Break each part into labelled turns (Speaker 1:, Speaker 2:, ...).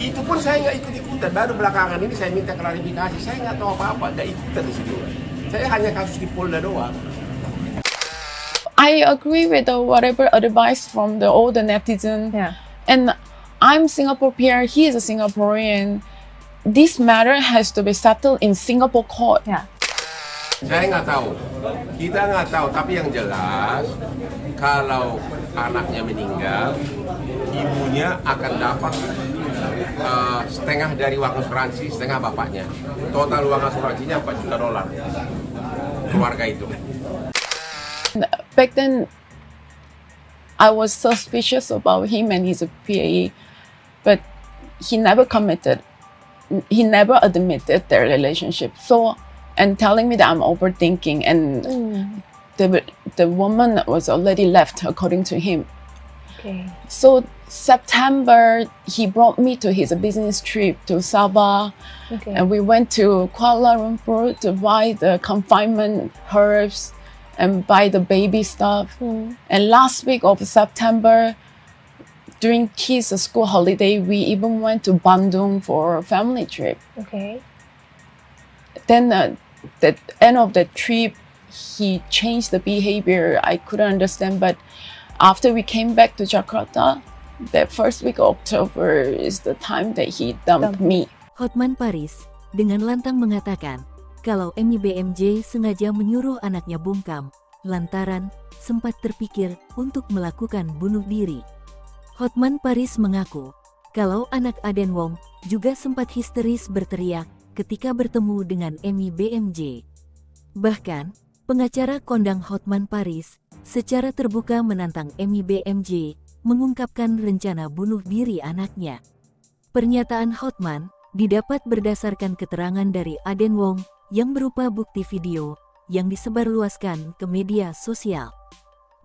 Speaker 1: Itu pun saya nggak ikut-ikutan. Baru belakangan ini saya minta klarifikasi. Saya nggak tahu apa-apa, nggak ikutan di situ. Saya hanya kasus di Polda doang.
Speaker 2: I agree with whatever advice from the older netizen.
Speaker 3: Yeah.
Speaker 2: And I'm Singapore PR, he is a Singaporean. This matter has to be settled in Singapore court.
Speaker 3: Yeah.
Speaker 1: Saya nggak tahu, kita nggak tahu. Tapi yang jelas, kalau anaknya meninggal, ibunya akan dapat setengah dari uang asuransi, setengah bapaknya. Total uang asuransinya $4 juta keluarga itu.
Speaker 2: Back then, I was suspicious about him and his PA, but he never committed. He never admitted their relationship. So, and telling me that I'm overthinking, and the woman was already left, according to him.
Speaker 3: Okay.
Speaker 2: So September, he brought me to his business trip to Sabah,
Speaker 3: Okay.
Speaker 2: and we went to Kuala Lumpur to buy the confinement herbs and buy the baby stuff. And last week of September, during kids' school holiday, we even went to Bandung for a family trip.
Speaker 3: Okay.
Speaker 2: Then the end of the trip, he changed the behavior. I couldn't understand, but after we came back to Jakarta, that first week of October is the time that he dumped me.
Speaker 4: Hotman Paris dengan lantang mengatakan kalau Emi BMJ sengaja menyuruh anaknya bungkam lantaran sempat terpikir untuk melakukan bunuh diri. Hotman Paris mengaku kalau anak Aden Wong juga sempat histeris berteriak ketika bertemu dengan Emi BMJ. Bahkan, pengacara kondang Hotman Paris secara terbuka menantang Emi BMJ mengungkapkan rencana bunuh diri anaknya. Pernyataan Hotman didapat berdasarkan keterangan dari Aden Wong yang berupa bukti video yang disebarluaskan ke media sosial.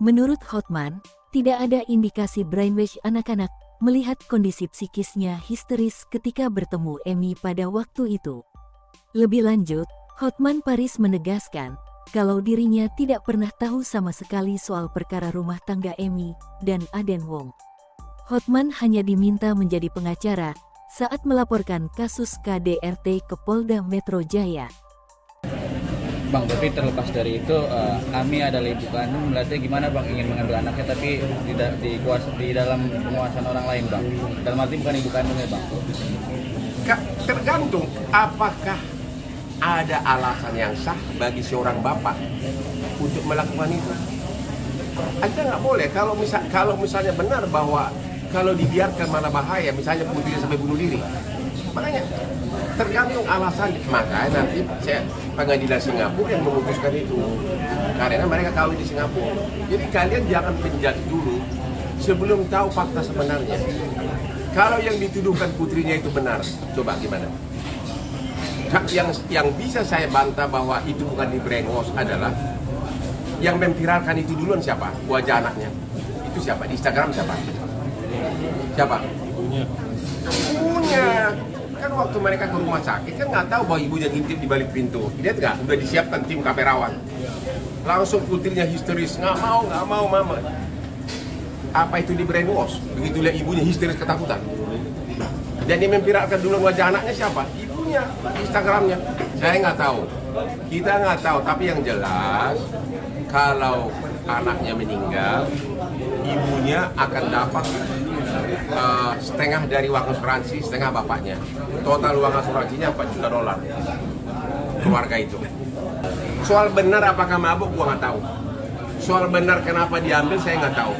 Speaker 4: Menurut Hotman, tidak ada indikasi brainwash anak-anak melihat kondisi psikisnya histeris ketika bertemu Emi pada waktu itu. Lebih lanjut, Hotman Paris menegaskan kalau dirinya tidak pernah tahu sama sekali soal perkara rumah tangga Emi dan Aden Wong. Hotman hanya diminta menjadi pengacara saat melaporkan kasus KDRT ke Polda Metro Jaya.
Speaker 5: Bang, tapi terlepas dari itu, Ami adalah ibu kandung, berarti gimana Bang ingin mengambil anaknya tapi tidak di dalam penguasaan orang lain Bang? Dalam arti bukan ibu kandungnya Bang?
Speaker 1: Tergantung apakah ada alasan yang sah bagi seorang bapak untuk melakukan itu. Aja nggak boleh. Kalau misalnya benar bahwa kalau dibiarkan malah bahaya, misalnya putri sampai bunuh diri. Makanya tergantung alasan. Makanya nanti pengadilan Singapura yang memutuskan itu, karena mereka kawin di Singapura. Jadi kalian jangan menjudge dulu sebelum tahu fakta sebenarnya. Kalau yang dituduhkan putrinya itu benar, coba gimana? Yang bisa saya bantah bahwa itu bukan di brainwash adalah yang memviralkan itu duluan siapa? Wajah anaknya. Itu siapa? Di Instagram siapa? Siapa? Ibunya. Kan waktu mereka ke rumah sakit kan nggak tahu bahwa ibunya ngintip di balik pintu. Lihat nggak? Udah disiapkan tim kamerawan. Langsung putrinya histeris, nggak mau mama. Apa itu di brainwash? Begitu lihat ibunya histeris ketakutan. Dan yang memviralkan duluan wajah anaknya siapa? Ibunya, Instagramnya. Saya nggak tahu. Kita nggak tahu. Tapi yang jelas, kalau anaknya meninggal, ibunya akan dapat setengah dari uang asuransi, setengah bapaknya. Total uang asuransinya $4 juta keluarga itu. Soal benar apakah mabuk, gua nggak tahu. Soal benar kenapa diambil, saya nggak tahu.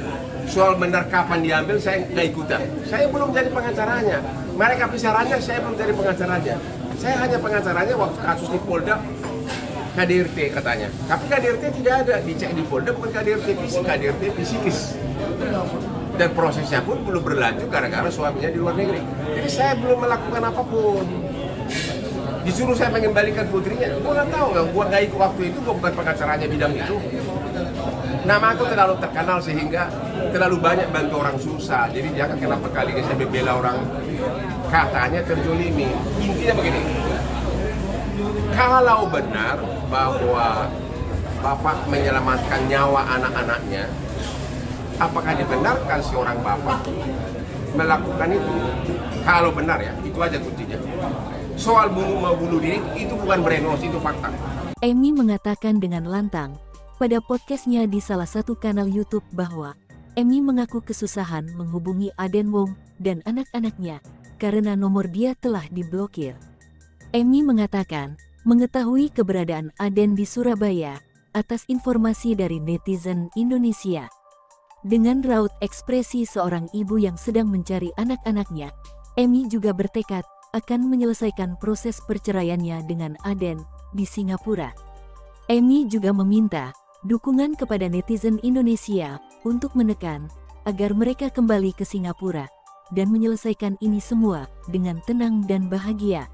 Speaker 1: Soal benar kapan diambil, saya nggak ikutan. Saya belum jadi pengacaranya. Mereka bicaranya, saya belum jadi pengacaranya. Saya hanya pengacaranya waktu kasus di Polda KDRT katanya. Tapi KDRT tidak ada, dicek di Polda bukan KDRT fisik, KDRT psikis. Dan prosesnya pun belum berlanjut gara-gara suaminya di luar negeri. Jadi saya belum melakukan apapun. Disuruh saya mengembalikan putrinya, gue nggak tahu, gue nggak ikut waktu itu, gue bukan pengacaranya bidang itu. Nama aku terlalu terkenal sehingga terlalu banyak bantu orang susah. Jadi jangan kenapa kali ini saya membela orang katanya terzolimi. Intinya begini, kalau benar bahwa bapak menyelamatkan nyawa anak-anaknya, apakah dibenarkan seorang bapak melakukan itu, kalau benar ya, itu aja kuncinya. Soal mau bunuh diri itu bukan brainwash, itu fakta.
Speaker 4: Amy mengatakan dengan lantang pada podcastnya di salah satu kanal YouTube bahwa Amy mengaku kesusahan menghubungi Aden Wong dan anak-anaknya karena nomor dia telah diblokir. Amy mengatakan mengetahui keberadaan Aden di Surabaya atas informasi dari netizen Indonesia. Dengan raut ekspresi seorang ibu yang sedang mencari anak-anaknya, Amy juga bertekad akan menyelesaikan proses perceraiannya dengan Aden di Singapura. Amy juga meminta dukungan kepada netizen Indonesia untuk menekan agar mereka kembali ke Singapura dan menyelesaikan ini semua dengan tenang dan bahagia.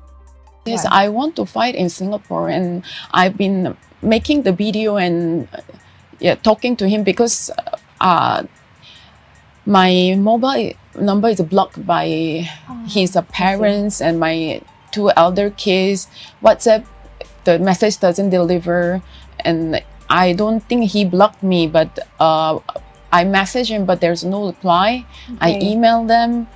Speaker 2: Yes, I want to fight in Singapore, and I've been making the video and talking to him because my mobile number is blocked by his parents and my 2 elder kids. WhatsApp, the message doesn't deliver, and I don't think he blocked me, but I messaged him, but there's no reply. I emailed them,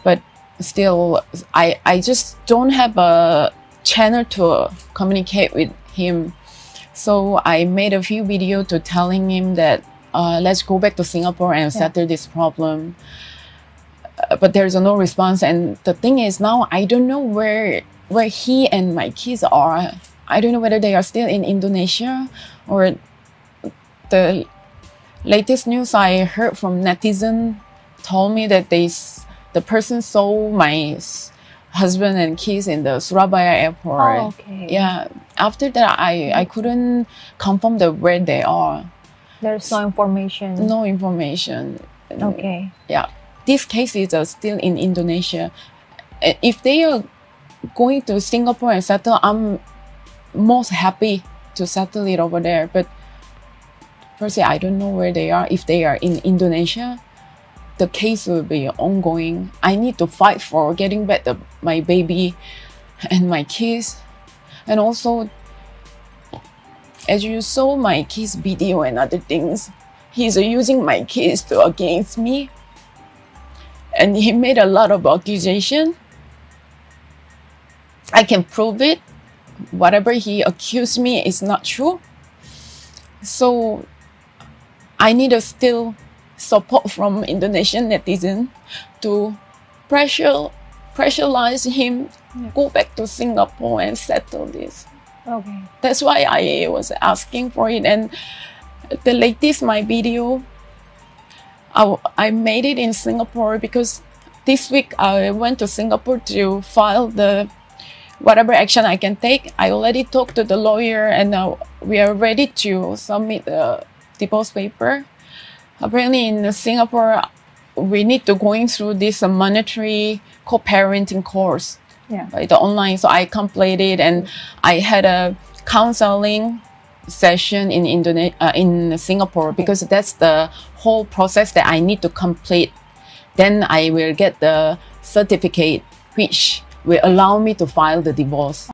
Speaker 2: but still, I just don't have a channel to communicate with him. So I made a few videos to telling him that let's go back to Singapore and settle this problem. But there's no response, and the thing is now I don't know where he and my kids are. I don't know whether they are still in Indonesia, or the latest news I heard from netizen told me that the person saw my husband and kids in the Surabaya airport.
Speaker 3: Oh, okay.
Speaker 2: Yeah. After that, I couldn't confirm where they are.
Speaker 3: There's no information.
Speaker 2: No information.
Speaker 3: Okay.
Speaker 2: Yeah. These cases are still in Indonesia. If they are going to Singapore and settle, I'm most happy to settle it over there. But firstly, I don't know where they are. If they are in Indonesia, the case will be ongoing. I need to fight for getting back my baby and my kids. And also, as you saw my kids' video and other things, he's using my kids against me. And he made a lot of accusation. I can prove it. Whatever he accused me is not true. So I need still support from Indonesian netizen to pressurize him, go back to Singapore and settle this.
Speaker 3: Okay.
Speaker 2: That's why I was asking for it. And the latest my video, I made it in Singapore because this week I went to Singapore to file whatever action I can take. I already talked to the lawyer, and we are ready to submit the divorce paper. Apparently in Singapore, we need to going through this monetary co-parenting course, the online. So I completed, and I had a counseling session in Singapore, because that's the whole process that I need to complete. Then I will get the certificate which will allow me to file the divorce.